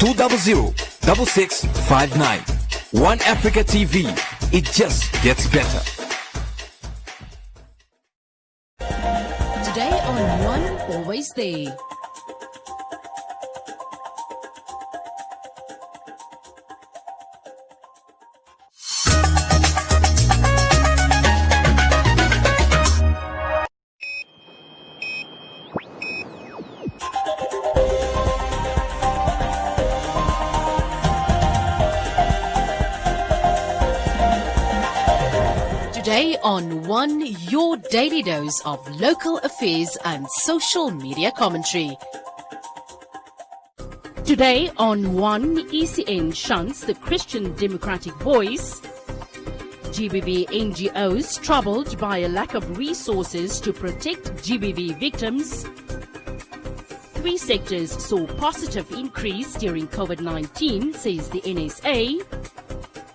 200-6659. One Africa TV. It just gets better. Today on One, Always There. Today on One, your daily dose of local affairs and social media commentary. Today on One, ECN shunts the Christian Democratic Voice. GBV NGOs troubled by a lack of resources to protect GBV victims. 3 sectors saw positive increase during COVID-19, says the NSA.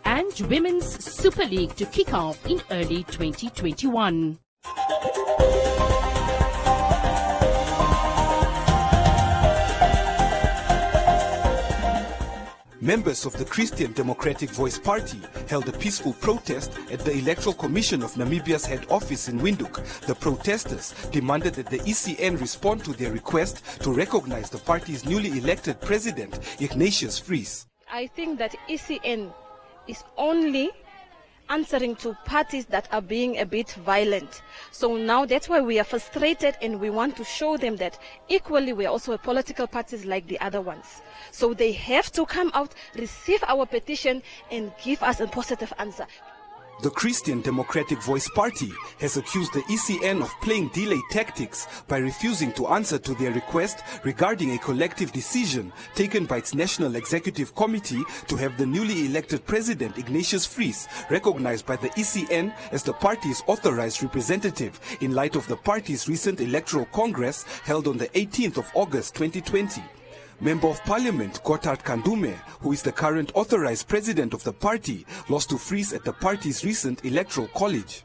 And Women's Super League to kick off in early 2021. Members of the Christian Democratic Voice Party held a peaceful protest at the Electoral Commission of Namibia's head office in Windhoek. The protesters demanded that the ECN respond to their request to recognize the party's newly elected president, Ignatius Vries. I think that ECN is only answering to parties that are being a bit violent. So now that's why we are frustrated, and we want to show them that equally we are also political parties like the other ones. So they have to come out, receive our petition, and give us a positive answer. The Christian Democratic Voice Party has accused the ECN of playing delay tactics by refusing to answer to their request regarding a collective decision taken by its National Executive Committee to have the newly elected president Ignatius Vries recognized by the ECN as the party's authorized representative in light of the party's recent electoral congress held on the 18th of August 2020. Member of Parliament Gotthard Kandume, who is the current authorized president of the party, lost to Vries at the party's recent electoral college.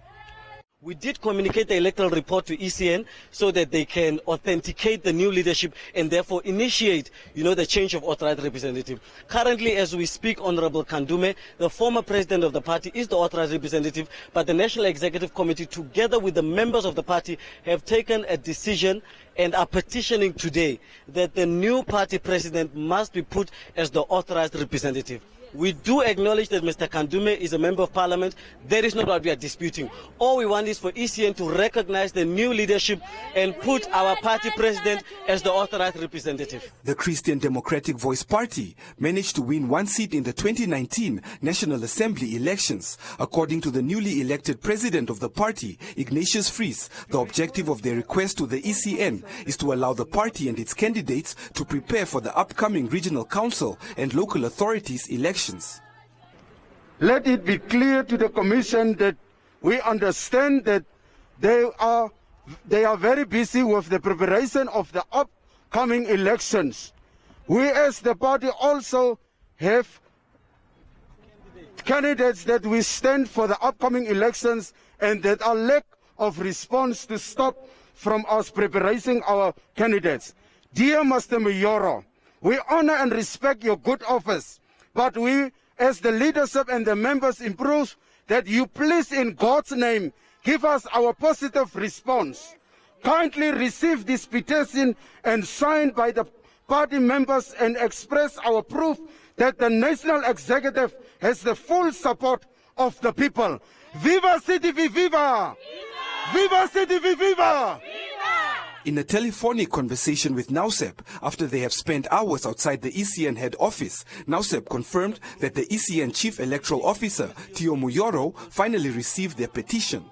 We did communicate the electoral report to ECN so that they can authenticate the new leadership and therefore initiate, the change of authorized representative. Currently, as we speak, Honorable Kandume, the former president of the party, is the authorized representative, but the National Executive Committee, together with the members of the party, have taken a decision and are petitioning today that the new party president must be put as the authorized representative. We do acknowledge that Mr. Kandume is a member of parliament. That is not what we are disputing. All we want is for ECN to recognize the new leadership and put our party president as the authorized representative. The Christian Democratic Voice Party managed to win 1 seat in the 2019 National Assembly elections. According to the newly elected president of the party, Ignatius Vries, the objective of their request to the ECN is to allow the party and its candidates to prepare for the upcoming regional council and local authorities elections. Let it be clear to the Commission that we understand that they are very busy with the preparation of the upcoming elections. We as the party also have candidates that we stand for the upcoming elections, and that are lack of response to stop from us preparing our candidates. Dear Mr. Mayoro, we honor and respect your good office, but we, as the leadership and the members, improve that you please, in God's name, give us our positive response. Kindly receive this petition and signed by the party members and express our proof that the National Executive has the full support of the people. Viva CDV, viva! Viva CDV, viva! In a telephonic conversation with Nausep, after they have spent hours outside the ECN head office, Nausep confirmed that the ECN Chief Electoral Officer, Theo Muyoro, finally received their petition.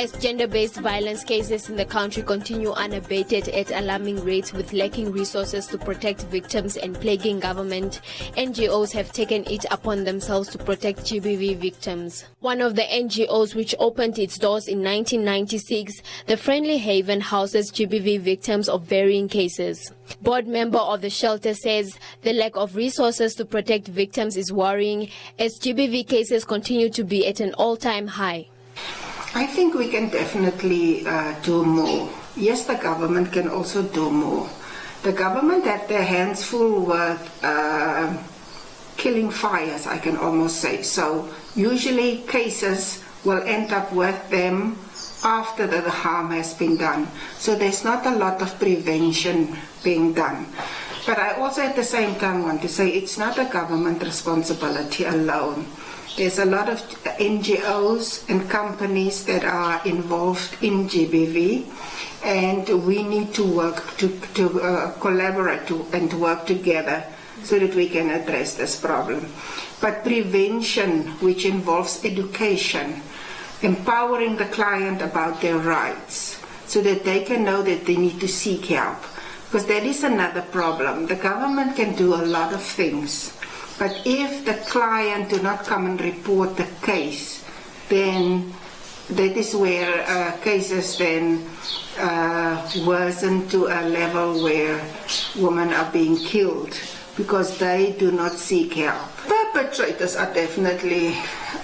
As gender-based violence cases in the country continue unabated at alarming rates with lacking resources to protect victims and plaguing government, NGOs have taken it upon themselves to protect GBV victims. One of the NGOs which opened its doors in 1996, the Friendly Haven houses GBV victims of varying cases. Board member of the shelter says the lack of resources to protect victims is worrying as GBV cases continue to be at an all-time high. I think we can definitely do more. Yes, the government can also do more. The government had their hands full with killing fires, I can almost say. So usually cases will end up with them after the harm has been done. So there's not a lot of prevention being done. But I also at the same time want to say it's not a government responsibility alone. There's a lot of NGOs and companies that are involved in GBV, and we need to work to collaborate and work together so that we can address this problem. But prevention, which involves education, empowering the client about their rights so that they can know that they need to seek help. Because that is another problem. The government can do a lot of things. But if the client do not come and report the case, then that is where cases then worsen to a level where women are being killed because they do not seek help. Perpetrators are definitely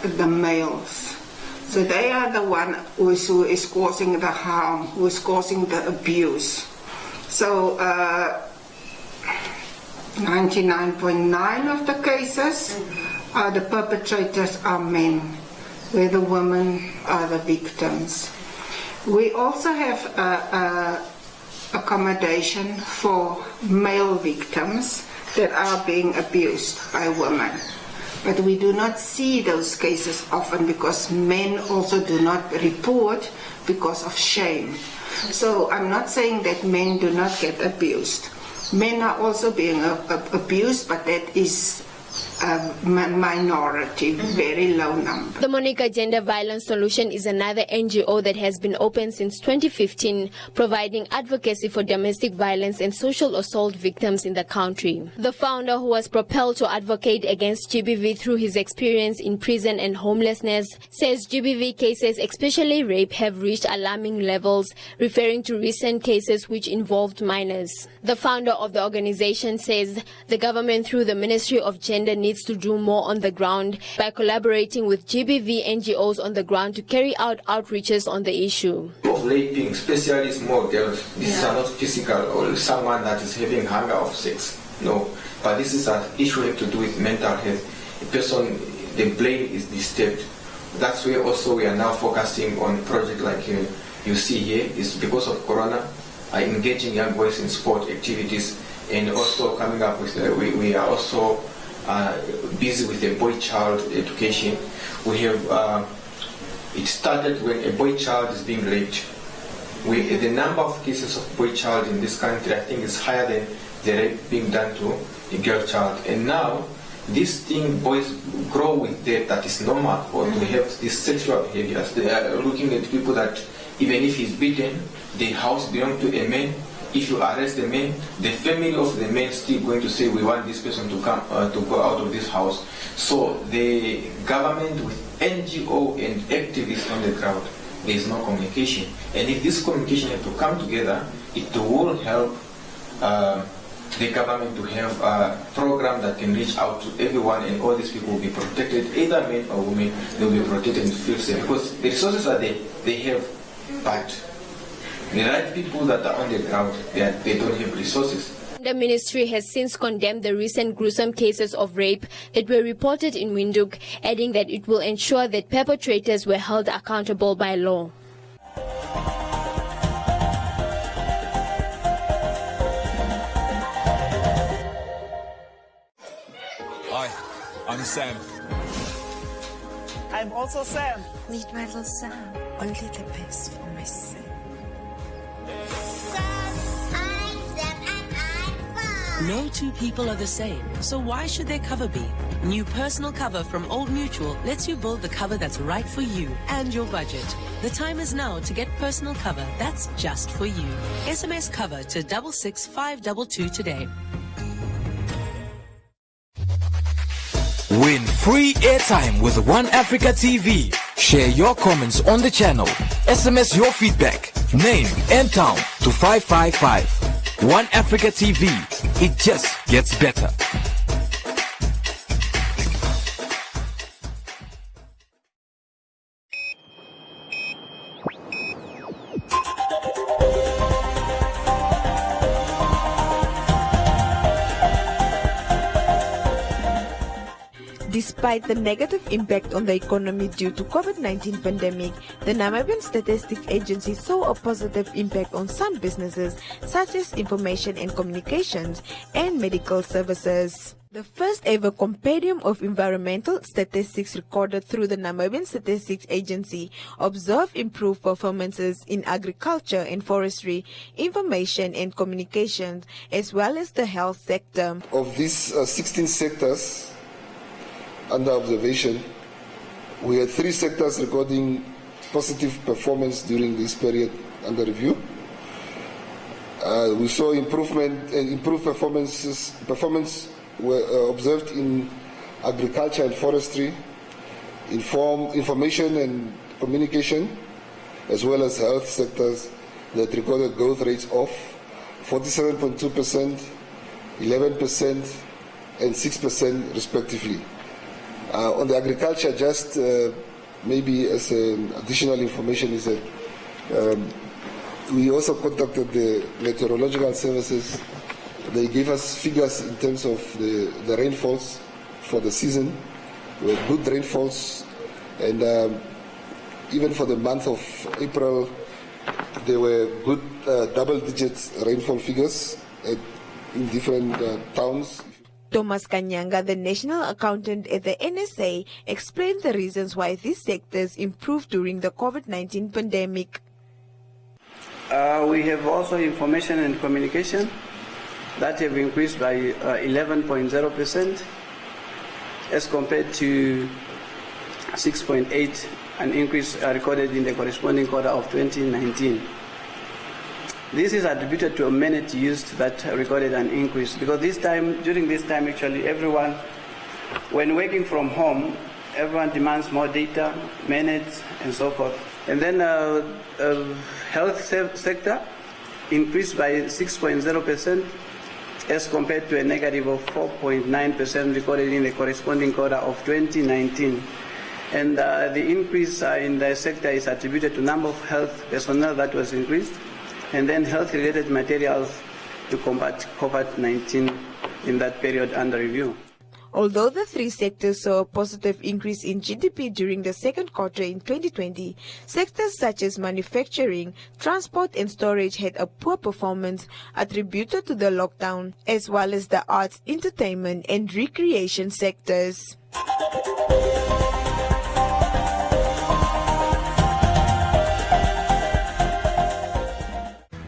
the males. So they are the one who is causing the harm, who is causing the abuse. So 99.9% of the cases, the perpetrators are men, where the women are the victims. We also have accommodation for male victims that are being abused by women. But we do not see those cases often because men also do not report because of shame. So I'm not saying that men do not get abused. Men are also being abused, but that is a minority, very low number. The Monica Gender Violence Solution is another NGO that has been open since 2015, providing advocacy for domestic violence and social assault victims in the country. The founder, who was propelled to advocate against GBV through his experience in prison and homelessness, says GBV cases, especially rape, have reached alarming levels, referring to recent cases which involved minors. The founder of the organization says the government, through the Ministry of Gender, needs to do more on the ground by collaborating with GBV NGOs on the ground to carry out outreaches on the issue. Of raping, especially small girls, these are not physical or someone that is having hunger of sex. No, but this is an issue have to do with mental health. A person, the brain is disturbed. That's where also we are now focusing on project like you see here. Is because of Corona, engaging young boys in sport activities, and also coming up with we are also busy with the boy-child education. We have it started when a boy child is being raped. The number of cases of boy child in this country, I think, is higher than the rape being done to a girl child. And now this thing, boys grow with that is normal for to have these sexual behaviors. They are looking at people that even if he's beaten, the house belongs to a man. If you arrest the man, the family of the man still going to say we want this person to come to go out of this house. So the government with NGO and activists on the ground, there is no communication. And if this communication has to come together, it will help the government to have a program that can reach out to everyone, and all these people will be protected, either men or women. They will be protected and feel safe because the resources are there. They have, but the right people that are on the ground, they don't have resources. The ministry has since condemned the recent gruesome cases of rape that were reported in Windhoek, adding that it will ensure that perpetrators were held accountable by law. Hi, I'm Sam. I'm also Sam. Meet my little Sam. Only the best for my Sam. No two people are the same, so why should their cover be? New personal cover from Old Mutual lets you build the cover that's right for you and your budget. The time is now to get personal cover that's just for you. SMS cover to 66522 today. Win free airtime with One Africa TV. Share your comments on the channel. SMS your feedback, name and town to 555. One Africa TV. It just gets better. Despite the negative impact on the economy due to COVID-19 pandemic, the Namibian Statistics Agency saw a positive impact on some businesses such as information and communications and medical services. The first ever compendium of environmental statistics recorded through the Namibian Statistics Agency observed improved performances in agriculture and forestry, information and communications, as well as the health sector. Of these 16 sectors under observation, we had 3 sectors recording positive performance during this period under review. We saw improved performance were observed in agriculture and forestry, information and communication, as well as health sectors that recorded growth rates of 47.2%, 11%, and 6% respectively. On the agriculture, just maybe as additional information is that we also contacted the meteorological services. They gave us figures in terms of the rainfalls for the season. We had good rainfalls, and even for the month of April, there were good double-digit rainfall figures in different towns. Thomas Kanyanga, the national accountant at the NSA, explained the reasons why these sectors improved during the COVID-19 pandemic. We have also information and communication that have increased by 11.0% as compared to 6.8%, an increase recorded in the corresponding quarter of 2019. This is attributed to a minute used that recorded an increase, because during this time actually everyone, when working from home, everyone demands more data, minutes and so forth. And then health sector increased by 6.0% as compared to a negative of 4.9% recorded in the corresponding quarter of 2019. And the increase in the sector is attributed to number of health personnel that was increased, and then health-related materials to combat COVID-19 in that period under review. Although the 3 sectors saw a positive increase in GDP during the second quarter in 2020, sectors such as manufacturing, transport and storage had a poor performance attributed to the lockdown, as well as the arts, entertainment and recreation sectors.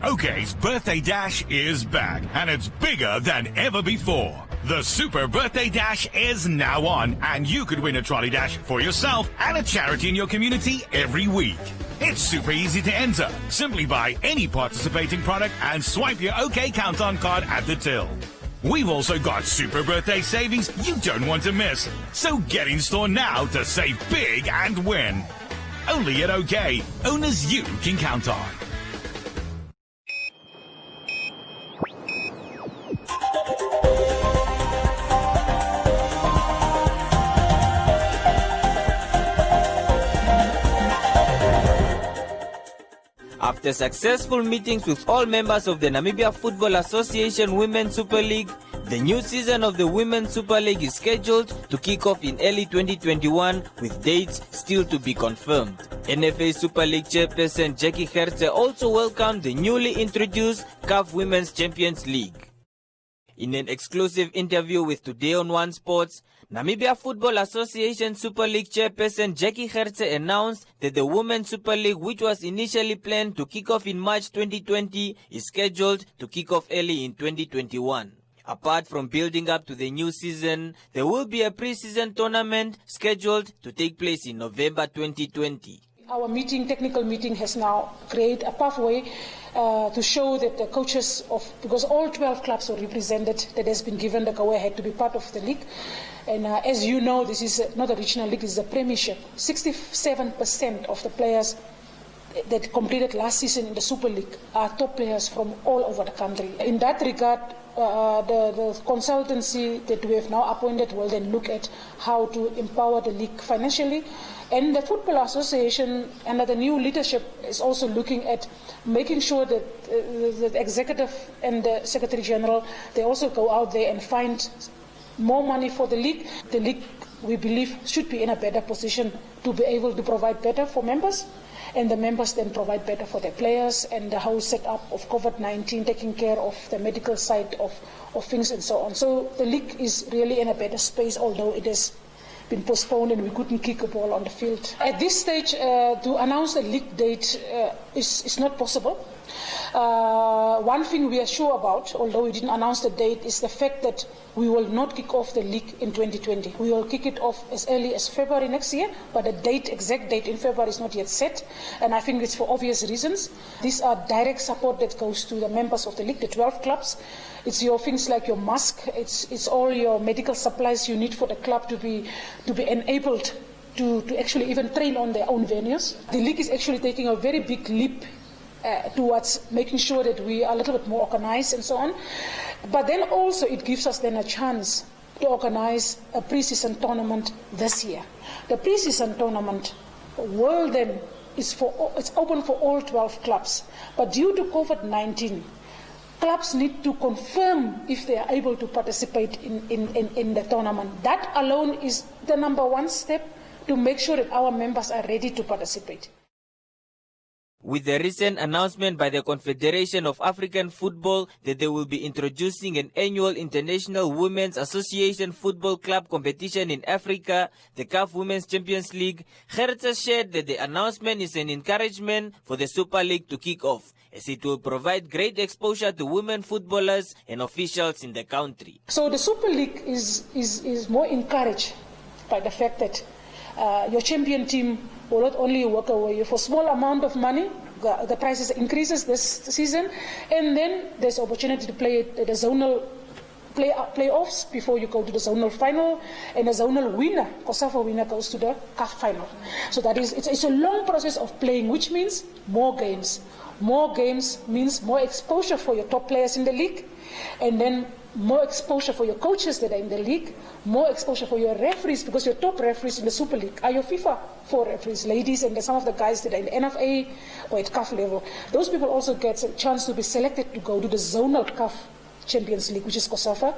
OK's Birthday Dash is back, and it's bigger than ever before. The Super Birthday Dash is now on, and you could win a trolley dash for yourself and a charity in your community every week. It's super easy to enter. Simply buy any participating product and swipe your OK Count-On card at the till. We've also got Super Birthday savings you don't want to miss. So get in store now to save big and win. Only at OK, owners you can count on. After successful meetings with all members of the Namibia Football Association Women's Super League, the new season of the Women's Super League is scheduled to kick off in early 2021 with dates still to be confirmed. NFA Super League chairperson Jackie Hertze also welcomed the newly introduced CAF Women's Champions League. In an exclusive interview with Today on One Sports, Namibia Football Association Super League chairperson Jackie Hertze announced that the Women's Super League, which was initially planned to kick off in March 2020, is scheduled to kick off early in 2021. Apart from building up to the new season, there will be a pre-season tournament scheduled to take place in November 2020. Our technical meeting, has now created a pathway to show that the coaches because all 12 clubs were represented, that has been given the go-ahead to be part of the league. And as you know, this is not a regional league, this is a premiership. 67% of the players that completed last season in the Super League are top players from all over the country. In that regard, the consultancy that we have now appointed will then look at how to empower the league financially. And the Football Association, under the new leadership, is also looking at making sure that the executive and the Secretary General, they also go out there and find more money for the league. The league, we believe, should be in a better position to be able to provide better for members, and the members then provide better for their players, and the whole setup of COVID-19, taking care of the medical side of things and so on. So the league is really in a better space, although it has been postponed and we couldn't kick a ball on the field. At this stage, to announce a league date is not possible. One thing we are sure about, although we didn't announce the date, is the fact that we will not kick off the league in 2020. We will kick it off as early as February next year, but the exact date in February is not yet set, and I think it's for obvious reasons. These are direct support that goes to the members of the league, the 12 clubs. It's your things like your mask, it's all your medical supplies you need for the club to be enabled to actually even train on their own venues. The league is actually taking a very big leap towards making sure that we are a little bit more organized and so on. But then also it gives us then a chance to organize a pre-season tournament this year. The pre-season tournament will then it's open for all 12 clubs. But due to COVID-19, clubs need to confirm if they are able to participate in the tournament. That alone is the number one step to make sure that our members are ready to participate. With the recent announcement by the Confederation of African Football that they will be introducing an annual International Women's Association Football Club competition in Africa, the CAF Women's Champions League, Gertz shared that the announcement is an encouragement for the Super League to kick off, as it will provide great exposure to women footballers and officials in the country. So the Super League is more encouraged by the fact that your champion team will not only work away for a small amount of money, the prices increases this season, and then there's opportunity to play the zonal playoffs before you go to the zonal final, and the zonal winner, COSAFA winner, goes to the CAF final. So that is, it's a long process of playing, which means more games. More games means more exposure for your top players in the league, and then more exposure for your coaches that are in the league, more exposure for your referees, because your top referees in the Super League are your FIFA 4 referees, ladies, and some of the guys that are in the NFA or at CAF level. Those people also get a chance to be selected to go to the zonal CAF Champions League, which is COSAFA.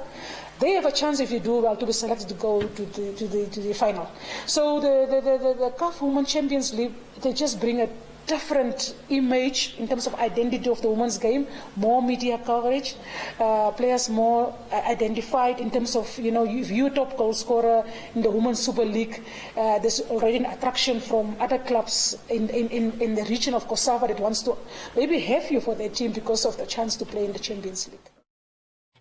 They have a chance, if you do well, to be selected to go to the final. So the CAF Women's Champions League, they just bring a different image in terms of identity of the women's game, more media coverage, players more identified in terms of, if you're top goal scorer in the Women's Super League, there's already an attraction from other clubs in the region of COSAFA that wants to maybe have you for their team because of the chance to play in the Champions League.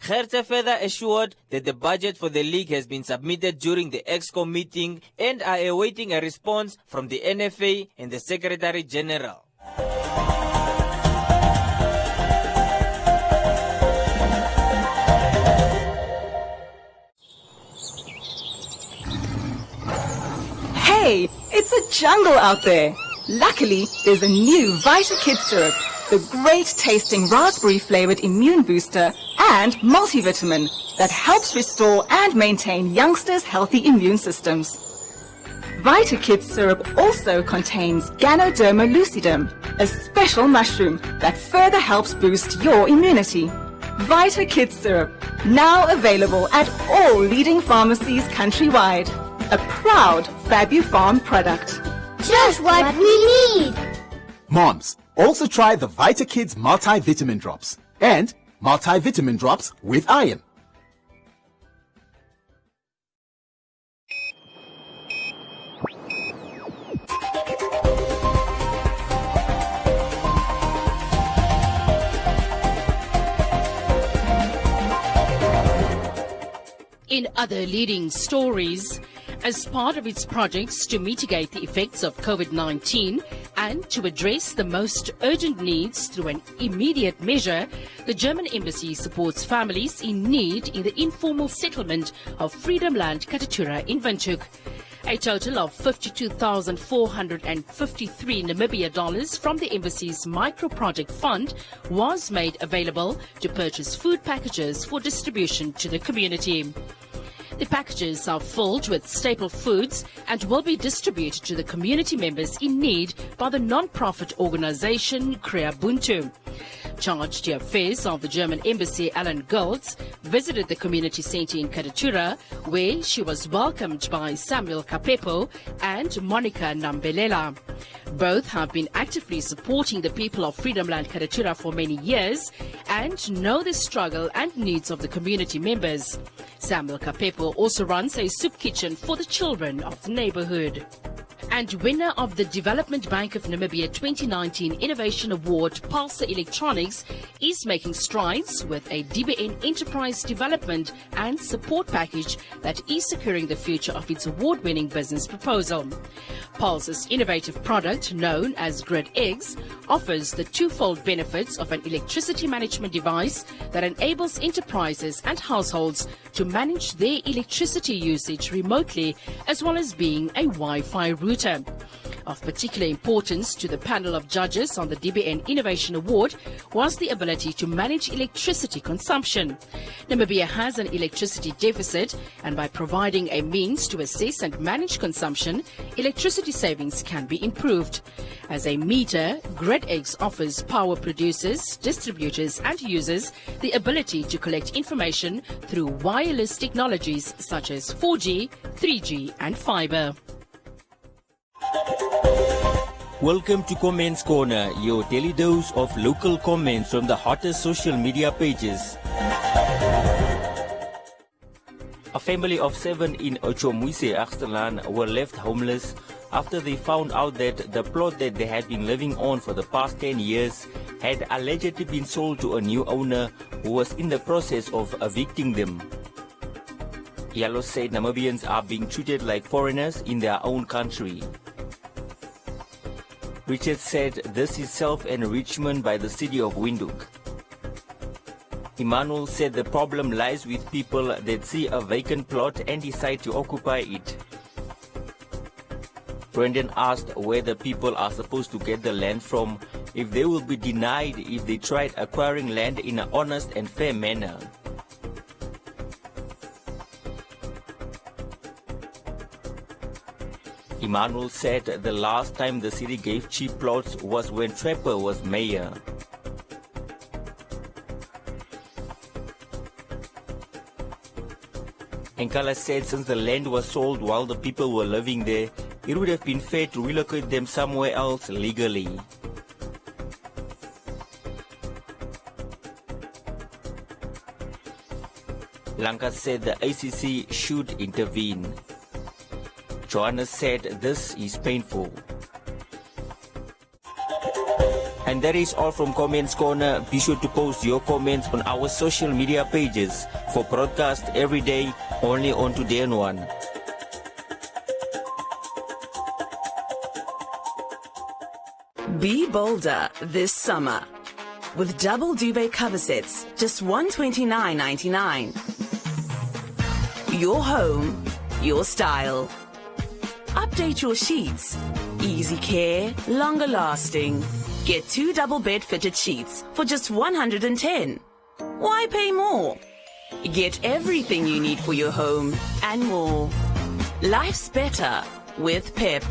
Gertz further assured that the budget for the league has been submitted during the EXCO meeting and are awaiting a response from the NFA and the Secretary General. Hey, it's a jungle out there. Luckily, there's a new Vita Kids syrup, the great tasting raspberry flavored immune booster and multivitamin that helps restore and maintain youngsters' healthy immune systems. Vita Kids syrup also contains Ganoderma lucidum, a special mushroom that further helps boost your immunity. Vita Kids syrup, now available at all leading pharmacies countrywide. A proud FabuFarm product. Just what we need! Moms, also try the Vita Kids multivitamin drops and multivitamin drops with iron. In other leading stories, as part of its projects to mitigate the effects of COVID-19 and to address the most urgent needs through an immediate measure, the German embassy supports families in need in the informal settlement of Freedom Land Katutura in Windhoek. A total of 52,453 Namibia dollars from the embassy's micro-project fund was made available to purchase food packages for distribution to the community. The packages are filled with staple foods and will be distributed to the community members in need by the non-profit organization Creabuntu. Charge d'Affaires of the German Embassy, Alan Goltz, visited the community centre in Katutura, where she was welcomed by Samuel Kapepo and Monica Nambelela. Both have been actively supporting the people of Freedom Land Katutura for many years and know the struggle and needs of the community members. Samuel Kapepo also runs a soup kitchen for the children of the neighborhood. And winner of the Development Bank of Namibia 2019 Innovation Award, Pulsar Electronics, is making strides with a DBN enterprise development and support package that is securing the future of its award-winning business proposal. Pulsar's innovative product, known as Grid X, offers the twofold benefits of an electricity management device that enables enterprises and households to manage their electricity usage remotely, as well as being a Wi-Fi router. Of particular importance to the panel of judges on the DBN Innovation Award was the ability to manage electricity consumption. Namibia has an electricity deficit, and by providing a means to assess and manage consumption, electricity savings can be improved. As a meter, GridX offers power producers, distributors and users the ability to collect information through wireless technologies such as 4G, 3G and fiber. Welcome to Comments Corner, your daily dose of local comments from the hottest social media pages. A family of 7 in Ochomuise, Achterlaan, were left homeless after they found out that the plot that they had been living on for the past 10 years had allegedly been sold to a new owner who was in the process of evicting them. Yellow said Namibians are being treated like foreigners in their own country. Richard said this is self-enrichment by the city of Windhoek. Emmanuel said the problem lies with people that see a vacant plot and decide to occupy it. Brendan asked where the people are supposed to get the land from if they will be denied if they tried acquiring land in an honest and fair manner. Emmanuel said the last time the city gave cheap plots was when Trapper was mayor. Nkala said since the land was sold while the people were living there, it would have been fair to relocate them somewhere else legally. Lanka said the ACC should intervene. Joanna said this is painful. And that is all from Comments Corner. Be sure to post your comments on our social media pages for broadcast every day only on Today and One. Be bolder this summer with double duvet cover sets, just $129.99. Your home, your style. Update your sheets. Easy care, longer lasting. Get 2 double bed fitted sheets for just $110. Why pay more? Get everything you need for your home and more. Life's better with Pep.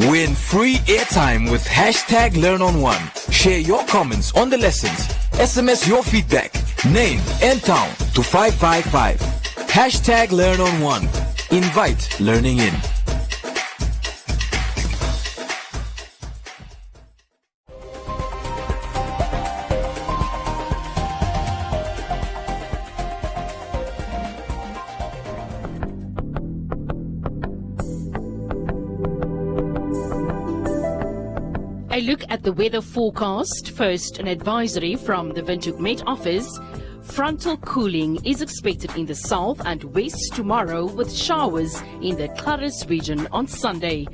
Win free airtime with hashtag #LearnOn1. Share your comments on the lessons. SMS your feedback, name and town to 555. Hashtag #LearnOn1. Invite learning in. A look at the weather forecast. First, an advisory from the Windhoek Met Office. Frontal cooling is expected in the south and west tomorrow, with showers in the Clarus region on Sunday.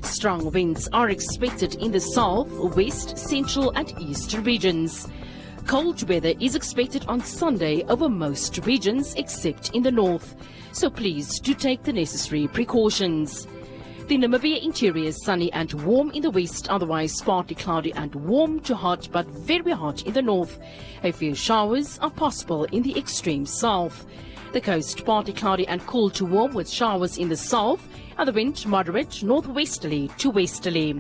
Strong winds are expected in the south, west, central and east regions. Cold weather is expected on Sunday over most regions except in the north, so please do take the necessary precautions. The Namibia interior is sunny and warm in the west, otherwise partly cloudy and warm to hot but very hot in the north. A few showers are possible in the extreme south. The coast partly cloudy and cool to warm with showers in the south, and the wind moderate northwesterly to westerly.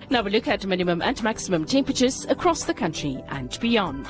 Now we look at minimum and maximum temperatures across the country and beyond.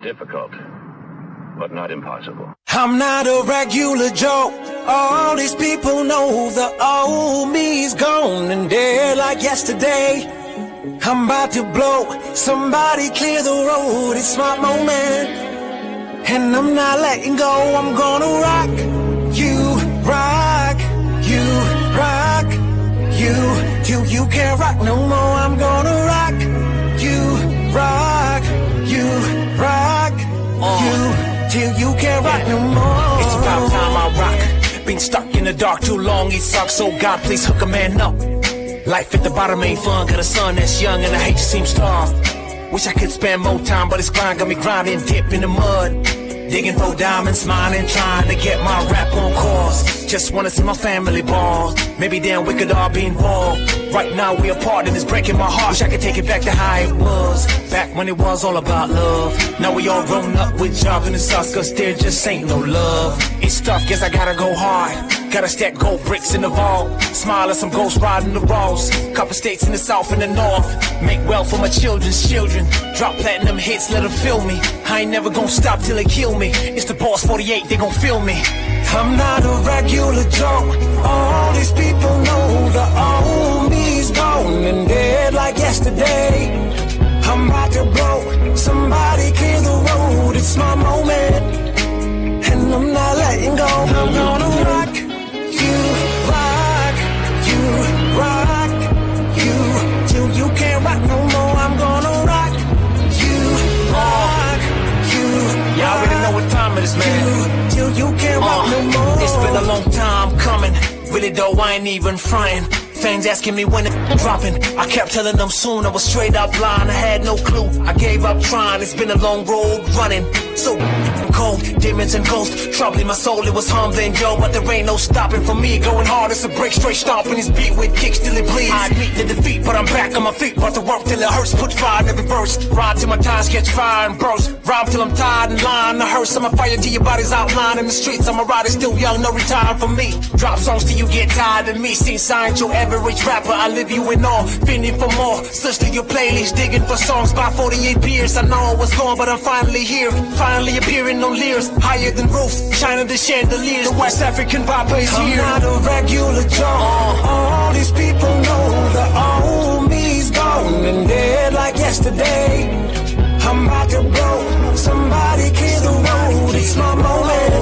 Difficult, but not impossible. I'm not a regular Joe. All these people know the old me's gone and dead like yesterday. I'm about to blow. Somebody clear the road. It's my moment, and I'm not letting go. I'm gonna rock you, rock you, rock you till you can't rock no more. I'm gonna rock you, rock you, rock you till you can't rock no more. It's about time I rock. Been stuck in the dark too long, it sucks. So God, please hook a man up. Life at the bottom ain't fun. Got a son that's young and I hate to seem starved. Wish I could spend more time, but it's grind got me grinding, dip in the mud. Digging for diamonds, smiling, trying to get my rap on course. Just wanna see my family ball. Maybe then we could all be involved. Right now we apart and it's breaking my heart. Wish I could take it back to how it was, back when it was all about love. Now we all grown up with jobs and it sucks cause there just ain't no love. It's tough, guess I gotta go hard. Gotta stack gold bricks in the vault. Smile at some ghosts riding the roads. Couple states in the south and the north. Make wealth for my children's children. Drop platinum hits, let them feel me. I ain't never gonna stop till they kill me. It's the boss 48, they gon' feel me. I'm not a regular Joe. All these people know the old me's gone and dead like yesterday. I'm about to blow. Somebody clear the road. It's my moment, and I'm not letting go. I'm gonna rock you, rock you, rock you till you can't rock no more. I'm gonna rock you, rock you. Y'all already know what time it is, man. Till you can't rock no more. It's been a long time coming. Really though, I ain't even frying. Fans asking me when it's dropping. I kept telling them soon. I was straight up blind. I had no clue. I gave up trying. It's been a long road running. So cold, demons and ghosts troubling my soul. It was humbling, yo, but there ain't no stopping for me. Going hard as a break, straight stomping his beat with kicks till it bleeds. I admit the defeat, but I'm back on my feet. About to work till it hurts. Put fire in every verse. Ride till my tires catch fire and burst. Rhyme till I'm tired and lying. The hearse. I'ma fire till your body's outlined in the streets. I'm a rider still young, no retiring from me. Drop songs till you get tired of me. Sing signs your average rapper. I live you in awe, feeling for more. Search through your playlist, digging for songs by 48 beers. I know I was gone, but I'm finally here. Finally appearing on lyrics, higher than roofs, shining the chandeliers. The West African vibe is here. I'm not a regular Joe. All these people know the old me's gone and dead like yesterday. I'm about to blow. Somebody clear the road. It's my moment,